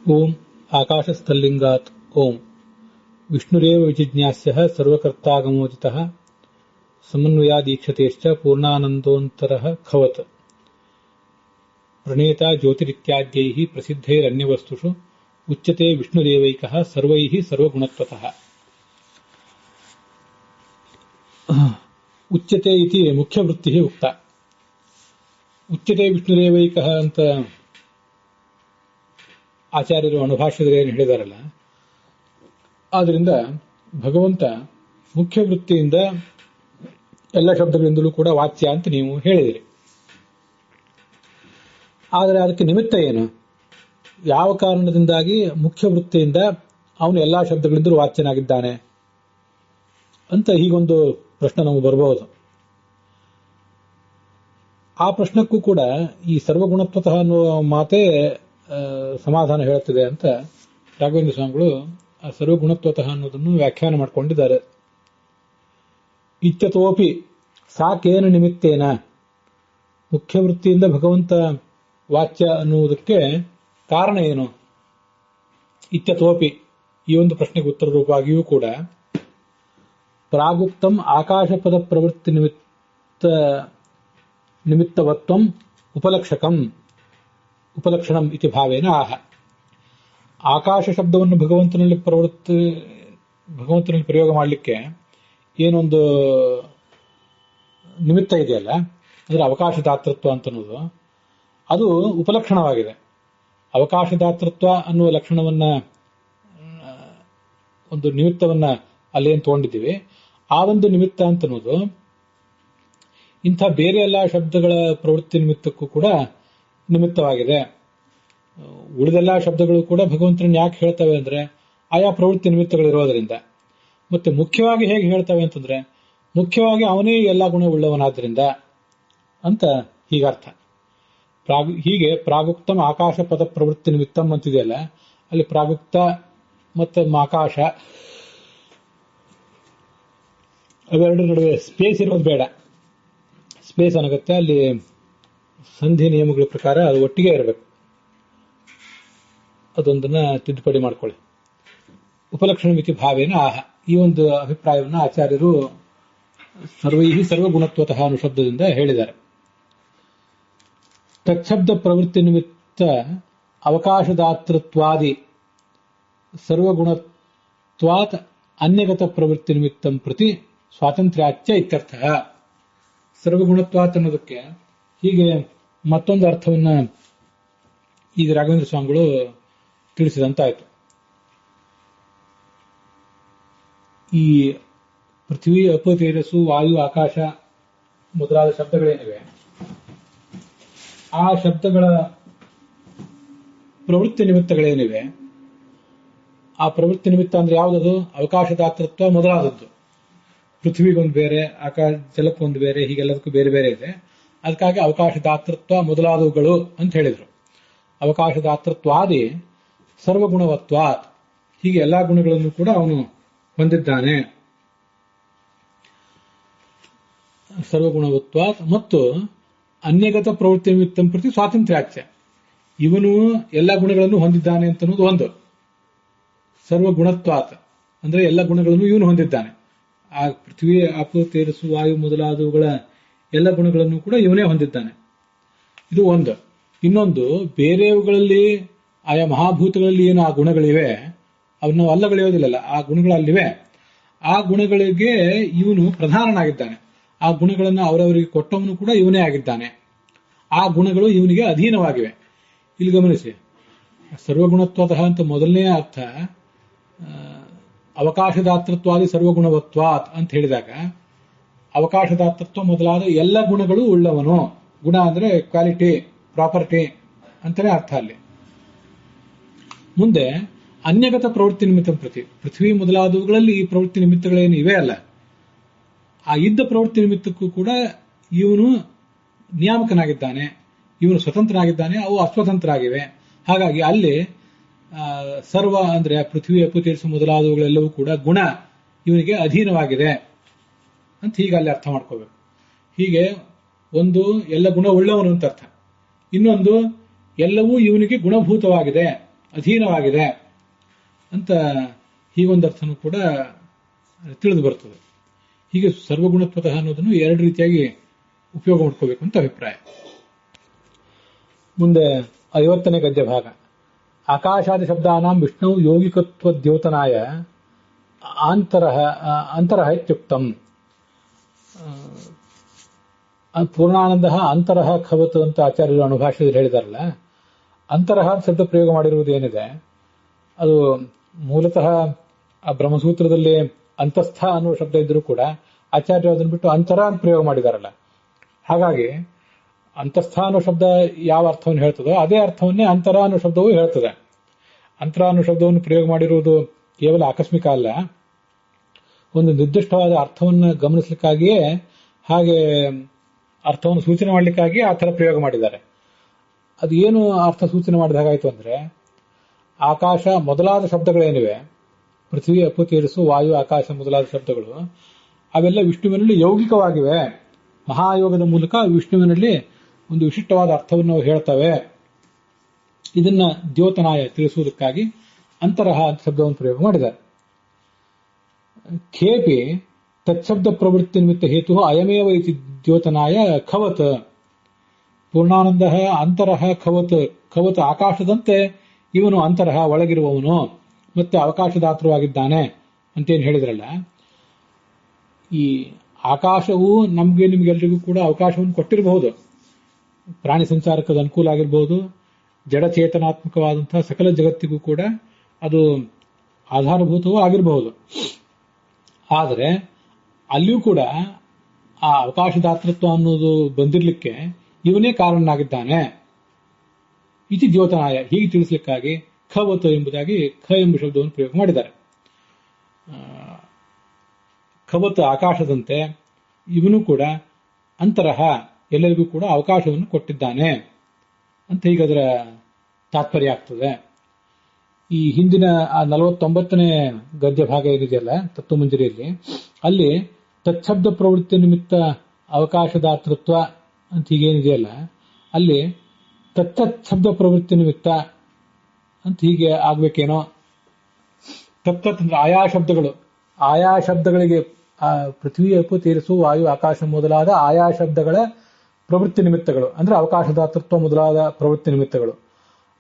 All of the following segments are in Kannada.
ಓಂ ಆಕಾಶಸ್ಥಲ್ಲಿಂಗಾತ್ ಓಂ ವಿಷ್ಣುರೇವ ವಿಜಿಜ್ಞಾಸ್ಯಃ ಸರ್ವಕರ್ತಾಗಮೋಚಿತಃ ಸಮನ್ವಯಾದೀಕ್ಷತೆಶ್ಚ ಪೂರ್ಣಾನಂದೋತ್ತರಃ ಖವತ್ ಪ್ರಣೇತಾ ಜ್ಯೋತಿರಿತ್ಯಾದ್ಯೈಃ ಪ್ರಸಿದ್ಧೈರನ್ಯವಸ್ತುಷು ಉಚ್ಯತೆ ವಿಷ್ಣುರೇವೈಕಃ ಸರ್ವೈಃ ಸರ್ವಗುಣತ್ವತಃ ಉಚ್ಯತೆ ಇತಿ ಮುಖ್ಯವೃತ್ತಿಃ ಉಕ್ತ ಉಚ್ಯತೆ ವಿಷ್ಣುರೇವೈಕಃ ಅಂತ ಆಚಾರ್ಯರು ಅನುಭಾಷ್ಯದಲ್ಲಿ ಏನು ಹೇಳಿದಾರಲ್ಲ, ಆದ್ದರಿಂದ ಭಗವಂತ ಮುಖ್ಯ ವೃತ್ತಿಯಿಂದ ಎಲ್ಲ ಶಬ್ದಗಳಿಂದಲೂ ಕೂಡ ವಾಚ್ಯ ಅಂತ ನೀವು ಹೇಳಿದಿರಿ. ಆದರೆ ಅದಕ್ಕೆ ನಿಮಿತ್ತ ಏನು? ಯಾವ ಕಾರಣದಿಂದಾಗಿ ಮುಖ್ಯ ವೃತ್ತಿಯಿಂದ ಅವನು ಎಲ್ಲಾ ಶಬ್ದಗಳಿಂದಲೂ ವಾಚ್ಯನಾಗಿದ್ದಾನೆ ಅಂತ ಹೀಗೊಂದು ಪ್ರಶ್ನೆ ನಮಗೆ ಬರಬಹುದು. ಆ ಪ್ರಶ್ನಕ್ಕೂ ಕೂಡ ಈ ಸರ್ವಗುಣತ್ವತಃ ಅನ್ನುವ ಮಾತೇ ಸಮಾಧಾನ ಹೇಳುತ್ತಿದೆ ಅಂತ ರಾಘವೇಂದ್ರ ಸ್ವಾಮಿಗಳು ಆ ಸರ್ವಗುಣತ್ವತಃ ಅನ್ನೋದನ್ನು ವ್ಯಾಖ್ಯಾನ ಮಾಡಿಕೊಂಡಿದ್ದಾರೆ. ಇತ್ಯತೋಪಿ ಸಾಕೇನ ನಿಮಿತ್ತೇನ, ಮುಖ್ಯ ವೃತ್ತಿಯಿಂದ ಭಗವಂತ ವಾಚ್ಯ ಅನ್ನುವುದಕ್ಕೆ ಕಾರಣ ಏನು? ಇತ್ಯತೋಪಿ ಈ ಒಂದು ಪ್ರಶ್ನೆಗೆ ಉತ್ತರ ರೂಪವಾಗಿಯೂ ಕೂಡ ಪ್ರಾಗುಕ್ತಂ ಆಕಾಶಪದ ಪ್ರವೃತ್ತಿ ನಿಮಿತ್ತವತ್ವಂ ಉಪಲಕ್ಷಣಂ ಇತಿ ಭಾವೇನ ಆಹ. ಆಕಾಶ ಶಬ್ದವನ್ನು ಭಗವಂತನಲ್ಲಿ ಪ್ರಯೋಗ ಮಾಡಲಿಕ್ಕೆ ಏನೊಂದು ನಿಮಿತ್ತ ಇದೆಯಲ್ಲ, ಅಂದ್ರೆ ಅವಕಾಶದಾತೃತ್ವ ಅಂತ ಅನ್ನೋದು, ಅದು ಉಪಲಕ್ಷಣವಾಗಿದೆ. ಅವಕಾಶದಾತೃತ್ವ ಅನ್ನುವ ಲಕ್ಷಣವನ್ನ, ಒಂದು ನಿಮಿತ್ತವನ್ನ ಅಲ್ಲೇನು ತಗೊಂಡಿದ್ದೀವಿ, ಆ ಒಂದು ನಿಮಿತ್ತ ಅಂತ ಅನ್ನೋದು ಇಂಥ ಬೇರೆ ಎಲ್ಲ ಶಬ್ದಗಳ ಪ್ರವೃತ್ತಿ ನಿಮಿತ್ತಕ್ಕೂ ಕೂಡ ನಿಮಿತ್ತವಾಗಿದೆ. ಉಳಿದೆಲ್ಲ ಶಬ್ದಗಳು ಕೂಡ ಭಗವಂತನ ಯಾಕೆ ಹೇಳ್ತವೆ ಅಂದ್ರೆ ಆಯಾ ಪ್ರವೃತ್ತಿ ನಿಮಿತ್ತಗಳಿರೋದ್ರಿಂದ. ಮತ್ತೆ ಮುಖ್ಯವಾಗಿ ಹೇಗೆ ಹೇಳ್ತವೆ ಅಂತಂದ್ರೆ ಮುಖ್ಯವಾಗಿ ಅವನೇ ಎಲ್ಲ ಗುಣ ಉಳ್ಳವನಾದ್ರಿಂದ ಅಂತ ಹೀಗರ್ಥ. ಹೀಗೆ ಪ್ರಾಗುಕ್ತಂ ಆಕಾಶ ಪದ ಪ್ರವೃತ್ತಿ ನಿಮಿತ್ತಂ ಅಂತಿದೆಯಲ್ಲ, ಅಲ್ಲಿ ಪ್ರಾಗುಕ್ತ ಮತ್ತು ಆಕಾಶ ಅವೆರಡರ ನಡುವೆ ಸ್ಪೇಸ್ ಇರೋದು ಬೇಡ. ಸ್ಪೇಸ್ ಅನಾಗುತ್ತೆ, ಅಲ್ಲಿ ಸಂಧಿ ನಿಯಮಗಳ ಪ್ರಕಾರ ಅದು ಒಟ್ಟಿಗೆ ಇರಬೇಕು. ಅದೊಂದನ್ನ ತಿದ್ದುಪಡಿ ಮಾಡ್ಕೊಳ್ಳಿ. ಉಪಲಕ್ಷಣ ಮಿತಿ ಭಾವೇನ ಆಹ. ಈ ಒಂದು ಅಭಿಪ್ರಾಯವನ್ನು ಆಚಾರ್ಯರು ಸರ್ವಗುಣತ್ವತಃ ಅನ್ನೋ ಶಬ್ದದಿಂದ ಹೇಳಿದ್ದಾರೆ. ತಚ್ಛಬ್ದ ಪ್ರವೃತ್ತಿ ನಿಮಿತ್ತ ಅವಕಾಶದಾತೃತ್ವಾದಿ ಸರ್ವಗುಣತ್ವಾತ್ ಅನ್ಯಗತ ಪ್ರವೃತ್ತಿ ನಿಮಿತ್ತಂ ಪ್ರತಿ ಸ್ವಾತಂತ್ರ್ಯಾಚ್ಯ ಇತ್ಯರ್ಥ. ಸರ್ವಗುಣತ್ವಾತ್ ಅನ್ನೋದಕ್ಕೆ ಹೀಗೆ ಮತ್ತೊಂದು ಅರ್ಥವನ್ನ ಈಗ ರಾಘವೇಂದ್ರ ಸ್ವಾಮಿಗಳು ತಿಳಿಸಿದಂತಾಯಿತು. ಈ ಪೃಥ್ವಿ, ಅಪ, ತೇಜಸ್ಸು, ವಾಯು, ಆಕಾಶ ಮೊದಲಾದ ಶಬ್ದಗಳೇನಿವೆ, ಆ ಶಬ್ದಗಳ ಪ್ರವೃತ್ತಿ ನಿಮಿತ್ತಗಳೇನಿವೆ, ಆ ಪ್ರವೃತ್ತಿ ನಿಮಿತ್ತ ಅಂದ್ರೆ ಯಾವುದದು? ಅವಕಾಶದಾತೃತ್ವ ಮೊದಲಾದದ್ದು. ಪೃಥ್ವಿಗೊಂದು ಬೇರೆ, ಜಲಕ್ಕೊಂದು ಬೇರೆ, ಹೀಗೆಲ್ಲದಕ್ಕೂ ಬೇರೆ ಬೇರೆ ಇದೆ. ಅದಕ್ಕಾಗಿ ಅವಕಾಶದಾತೃತ್ವ ಮೊದಲಾದವುಗಳು ಅಂತ ಹೇಳಿದ್ರು. ಅವಕಾಶದಾತೃತ್ವಾದಿ ಸರ್ವಗುಣವತ್ವಾತ್, ಹೀಗೆ ಎಲ್ಲಾ ಗುಣಗಳನ್ನು ಕೂಡ ಅವನು ಹೊಂದಿದ್ದಾನೆ. ಸರ್ವಗುಣವತ್ವಾತ್ ಮತ್ತು ಅನ್ಯಗತ ಪ್ರವೃತ್ತಿ ನಿಮಿತ್ತಂ ಪ್ರತಿ ಸ್ವಾತಂತ್ರ್ಯಾಚ್ಯ, ಇವನು ಎಲ್ಲ ಗುಣಗಳನ್ನು ಹೊಂದಿದ್ದಾನೆ ಅಂತ ಅನ್ನೋದು ಒಂದು. ಸರ್ವಗುಣತ್ವಾತ್ ಅಂದ್ರೆ ಎಲ್ಲ ಗುಣಗಳನ್ನು ಇವನು ಹೊಂದಿದ್ದಾನೆ. ಆ ಪೃಥ್ವಿ, ಅಪ, ತೇಜಸ್ಸು, ವಾಯು ಮೊದಲಾದವುಗಳ ಎಲ್ಲ ಗುಣಗಳನ್ನು ಕೂಡ ಇವನೇ ಹೊಂದಿದ್ದಾನೆ. ಇದು ಒಂದು. ಇನ್ನೊಂದು, ಬೇರೆವುಗಳಲ್ಲಿ ಆಯಾ ಮಹಾಭೂತಗಳಲ್ಲಿ ಏನು ಆ ಗುಣಗಳಿವೆ ಅವನ್ನ ಅಲ್ಲಗಳೆಯೋದಿಲ್ಲಲ್ಲ, ಆ ಗುಣಗಳಲ್ಲಿವೆ. ಆ ಗುಣಗಳಿಗೆ ಇವನು ಪ್ರಧಾನನಾಗಿದ್ದಾನೆ. ಆ ಗುಣಗಳನ್ನು ಅವರವರಿಗೆ ಕೊಟ್ಟವನು ಕೂಡ ಇವನೇ ಆಗಿದ್ದಾನೆ. ಆ ಗುಣಗಳು ಇವನಿಗೆ ಅಧೀನವಾಗಿವೆ. ಇಲ್ಲಿ ಗಮನಿಸಿ, ಸರ್ವಗುಣತ್ವತಃ ಅಂತ ಮೊದಲನೇ ಅರ್ಥ ಅವಕಾಶದಾತೃತ್ವಾದಿ ಸರ್ವಗುಣವತ್ವಾತ್ ಅಂತ ಹೇಳಿದಾಗ ಅವಕಾಶದಾತೃತ್ವ ಮೊದಲಾದ ಎಲ್ಲ ಗುಣಗಳು ಉಳ್ಳವನು. ಗುಣ ಅಂದ್ರೆ ಕ್ವಾಲಿಟಿ, ಪ್ರಾಪರ್ಟಿ ಅಂತಾನೆ ಅರ್ಥ ಅಲ್ಲಿ. ಮುಂದೆ ಅನ್ಯಗತ ಪ್ರವೃತ್ತಿ ನಿಮಿತ್ತ ಪ್ರತಿ, ಪೃಥ್ವಿ ಮೊದಲಾದವುಗಳಲ್ಲಿ ಈ ಪ್ರವೃತ್ತಿ ನಿಮಿತ್ತಗಳೇನು ಇವೆ ಅಲ್ಲ, ಆ ಇದ್ದ ಪ್ರವೃತ್ತಿ ನಿಮಿತ್ತಕ್ಕೂ ಕೂಡ ಇವನು ನಿಯಾಮಕನಾಗಿದ್ದಾನೆ, ಇವನು ಸ್ವತಂತ್ರನಾಗಿದ್ದಾನೆ, ಅವು ಅಸ್ವತಂತ್ರ ಆಗಿವೆ. ಹಾಗಾಗಿ ಅಲ್ಲಿ ಸರ್ವ ಅಂದ್ರೆ ಪೃಥ್ವಿ, ಅಪು, ತೇಜಸ್ಸು ಮೊದಲಾದವುಗಳೆಲ್ಲವೂ ಕೂಡ ಗುಣ ಇವನಿಗೆ ಅಧೀನವಾಗಿದೆ ಅಂತ ಹೀಗೆ ಅಲ್ಲಿ ಅರ್ಥ ಮಾಡ್ಕೋಬೇಕು. ಹೀಗೆ ಒಂದು ಎಲ್ಲ ಗುಣ ಉಳ್ಳವನು ಅಂತ ಅರ್ಥ, ಇನ್ನೊಂದು ಎಲ್ಲವೂ ಇವನಿಗೆ ಗುಣಭೂತವಾಗಿದೆ ಅಧೀನವಾಗಿದೆ ಅಂತ ಹೀಗೊಂದು ಅರ್ಥನೂ ಕೂಡ ತಿಳಿದು ಬರ್ತದೆ. ಹೀಗೆ ಸರ್ವಗುಣತ್ವತಃ ಅನ್ನೋದನ್ನು ಎರಡು ರೀತಿಯಾಗಿ ಉಪಯೋಗ ಮಾಡ್ಕೋಬೇಕು ಅಂತ ಅಭಿಪ್ರಾಯ. ಮುಂದೆ 50ನೇ ಗದ್ಯ ಭಾಗ. ಆಕಾಶಾದಿ ಶಬ್ದಾನಾಂ ವಿಷ್ಣು ಯೋಗಿಕತ್ವ ದ್ಯೋತನಾಯ ಅಂತರಃ ಇತ್ಯುಕ್ತಂ. ಪೂರ್ಣಾನಂದ ಅಂತರಃ ಖವತ್ ಅಂತ ಆಚಾರ್ಯರು ಅನುಭಾಷ್ಯದಲ್ಲಿ ಹೇಳಿದಾರಲ್ಲ, ಅಂತರಃ ಶಬ್ದ ಪ್ರಯೋಗ ಮಾಡಿರುವುದೇನಿದೆ ಅದು ಮೂಲತಃ ಆ ಬ್ರಹ್ಮಸೂತ್ರದಲ್ಲಿ ಅಂತಸ್ಥ ಅನ್ನುವ ಶಬ್ದ ಇದ್ರೂ ಕೂಡ ಆಚಾರ್ಯರು ಅದನ್ನು ಬಿಟ್ಟು ಅಂತರ ಅಂತ ಪ್ರಯೋಗ ಮಾಡಿದಾರಲ್ಲ. ಹಾಗಾಗಿ ಅಂತಸ್ಥ ಅನ್ನೋ ಶಬ್ದ ಯಾವ ಅರ್ಥವನ್ನು ಹೇಳ್ತದೋ ಅದೇ ಅರ್ಥವನ್ನೇ ಅಂತರ ಅನ್ನೋ ಶಬ್ದವೂ ಹೇಳ್ತದೆ. ಅಂತರ ಅನ್ನೋ ಶಬ್ದವನ್ನು ಪ್ರಯೋಗ ಮಾಡಿರುವುದು ಕೇವಲ ಆಕಸ್ಮಿಕ ಅಲ್ಲ, ಒಂದು ನಿರ್ದಿಷ್ಟವಾದ ಅರ್ಥವನ್ನು ಗಮನಿಸಲಿಕ್ಕಾಗಿಯೇ, ಹಾಗೆ ಅರ್ಥವನ್ನು ಸೂಚನೆ ಮಾಡಲಿಕ್ಕಾಗಿ ಆ ಥರ ಪ್ರಯೋಗ ಮಾಡಿದ್ದಾರೆ. ಅದು ಏನು ಅರ್ಥ ಸೂಚನೆ ಮಾಡಿದ ಹಾಗಾಯಿತು ಅಂದ್ರೆ, ಆಕಾಶ ಮೊದಲಾದ ಶಬ್ದಗಳೇನಿವೆ, ಪೃಥ್ವಿ, ಅಪ್ಪು, ತೇಜಸ್ಸು, ವಾಯು, ಆಕಾಶ ಮೊದಲಾದ ಶಬ್ದಗಳು ಅವೆಲ್ಲ ವಿಷ್ಣುವಿನಲ್ಲಿ ಯೌಗಿಕವಾಗಿವೆ. ಮಹಾಯೋಗದ ಮೂಲಕ ವಿಷ್ಣುವಿನಲ್ಲಿ ಒಂದು ವಿಶಿಷ್ಟವಾದ ಅರ್ಥವನ್ನು ಹೇಳ್ತವೆ. ಇದನ್ನ ದ್ಯೋತನಾಯ ತಿಳಿಸುವುದಕ್ಕಾಗಿ ಅಂತರಹ ಅಂತ ಶಬ್ದವನ್ನು ಪ್ರಯೋಗ ಮಾಡಿದ್ದಾರೆ. ಖೇಪಿ ತತ್ಶಬ್ದ ಪ್ರವೃತ್ತಿ ನಿಮಿತ್ತ ಹೇತು ಅಯಮೇವ ಇತಿ ದ್ಯೋತನಾಯ ಖವತ್. ಪೂರ್ಣಾನಂದ ಅಂತರಹ ಖವತ್. ಖವತ್ ಆಕಾಶದಂತೆ ಇವನು ಅಂತರಹ ಒಳಗಿರುವವನು ಮತ್ತೆ ಅವಕಾಶದಾತೃವಾಗಿದ್ದಾನೆ ಅಂತೇನು ಹೇಳಿದ್ರಲ್ಲ. ಈ ಆಕಾಶವು ನಮಗೆ ನಿಮಗೆಲ್ಲರಿಗೂ ಕೂಡ ಅವಕಾಶವನ್ನು ಕೊಟ್ಟಿರಬಹುದು. ಪ್ರಾಣಿ ಸಂಚಾರಕ್ಕದ ಅನುಕೂಲ ಆಗಿರಬಹುದು, ಜಡಚೇತನಾತ್ಮಕವಾದಂತಹ ಸಕಲ ಜಗತ್ತಿಗೂ ಕೂಡ ಅದು ಆಧಾರಭೂತವೂ ಆಗಿರಬಹುದು. ಆದರೆ ಅಲ್ಲಿಯೂ ಕೂಡ ಆ ಅವಕಾಶದಾತೃತ್ವ ಅನ್ನೋದು ಬಂದಿರಲಿಕ್ಕೆ ಇವನೇ ಕಾರಣನಾಗಿದ್ದಾನೆ. ಇತಿ ದ್ಯೋತನಾಯ, ಹೀಗೆ ತಿಳಿಸಲಿಕ್ಕಾಗಿ ಖವತ್ ಎಂಬುದಾಗಿ ಖ ಎಂಬ ಶಬ್ದವನ್ನು ಪ್ರಯೋಗ ಮಾಡಿದ್ದಾರೆ. ಖವತ್ ಆಕಾಶದಂತೆ ಇವನು ಕೂಡ ಅಂತರಹ ಎಲ್ಲರಿಗೂ ಕೂಡ ಅವಕಾಶವನ್ನು ಕೊಟ್ಟಿದ್ದಾನೆ ಅಂತ ಹೀಗೆ ಅದರ ತಾತ್ಪರ್ಯ ಆಗ್ತದೆ. ಈ ಹಿಂದಿನ 49ನೇ ಗದ್ಯ ಭಾಗ ಏನಿದೆಯಲ್ಲ ತತ್ವಮಂಜರಿಯಲ್ಲಿ, ಅಲ್ಲಿ ತತ್ಶಬ್ದ ಪ್ರವೃತ್ತಿ ನಿಮಿತ್ತ ಅವಕಾಶದಾತೃತ್ವ ಅಂತ ಹೀಗೇನಿದೆಯಲ್ಲ, ಅಲ್ಲಿ ತತ್ತತ್ ಶಬ್ದ ಪ್ರವೃತ್ತಿ ನಿಮಿತ್ತ ಅಂತ ಹೀಗೆ ಆಗ್ಬೇಕೇನೋ. ತತ್ತತ್ ಅಂದ್ರೆ ಆಯಾ ಶಬ್ದಗಳಿಗೆ ಪೃಥ್ವಿ, ಅಪ್ಪು, ತೇಜಸ್ಸು, ವಾಯು, ಆಕಾಶ ಮೊದಲಾದ ಆಯಾ ಶಬ್ದಗಳ ಪ್ರವೃತ್ತಿ ನಿಮಿತ್ತಗಳು ಅಂದ್ರೆ ಅವಕಾಶದಾತೃತ್ವ ಮೊದಲಾದ ಪ್ರವೃತ್ತಿ ನಿಮಿತ್ತಗಳು,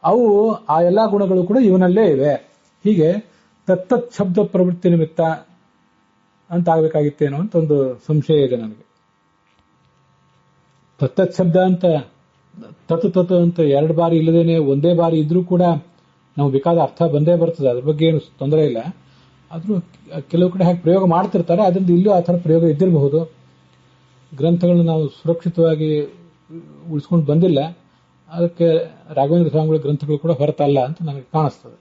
ಅವು ಆ ಎಲ್ಲಾ ಗುಣಗಳು ಕೂಡ ಇವನಲ್ಲೇ ಇವೆ. ಹೀಗೆ ತತ್ತತ್ ಶಬ್ದ ಪ್ರವೃತ್ತಿ ನಿಮಿತ್ತ ಅಂತ ಆಗ್ಬೇಕಾಗಿತ್ತೇನೋ ಅಂತ ಒಂದು ಸಂಶಯ ಇದೆ ನನಗೆ. ತತ್ತತ್ ಶಬ್ದ ಅಂತ ತತ್ ಅಂತ ಎರಡು ಬಾರಿ ಇಲ್ಲದೇನೆ ಒಂದೇ ಬಾರಿ ಇದ್ರೂ ಕೂಡ ನಾವು ಬೇಕಾದ ಅರ್ಥ ಬಂದೇ ಬರ್ತದೆ, ಅದ್ರ ಬಗ್ಗೆ ಏನು ತೊಂದರೆ ಇಲ್ಲ. ಆದ್ರೂ ಕೆಲವು ಕಡೆ ಹಾಗೆ ಪ್ರಯೋಗ ಮಾಡ್ತಿರ್ತಾರೆ, ಅದರಿಂದ ಇಲ್ಲೂ ಆ ಥರ ಪ್ರಯೋಗ ಇದ್ದಿರಬಹುದು. ಗ್ರಂಥಗಳನ್ನ ನಾವು ಸುರಕ್ಷಿತವಾಗಿ ಉಳಿಸ್ಕೊಂಡು ಬಂದಿಲ್ಲ, ಅದಕ್ಕೆ ರಾಘವೇಂದ್ರ ಸ್ವಾಮಿಗಳ ಗ್ರಂಥಗಳು ಕೂಡ ಹೊರತಲ್ಲ ಅಂತ ನನಗೆ ಕಾಣಿಸ್ತದೆ.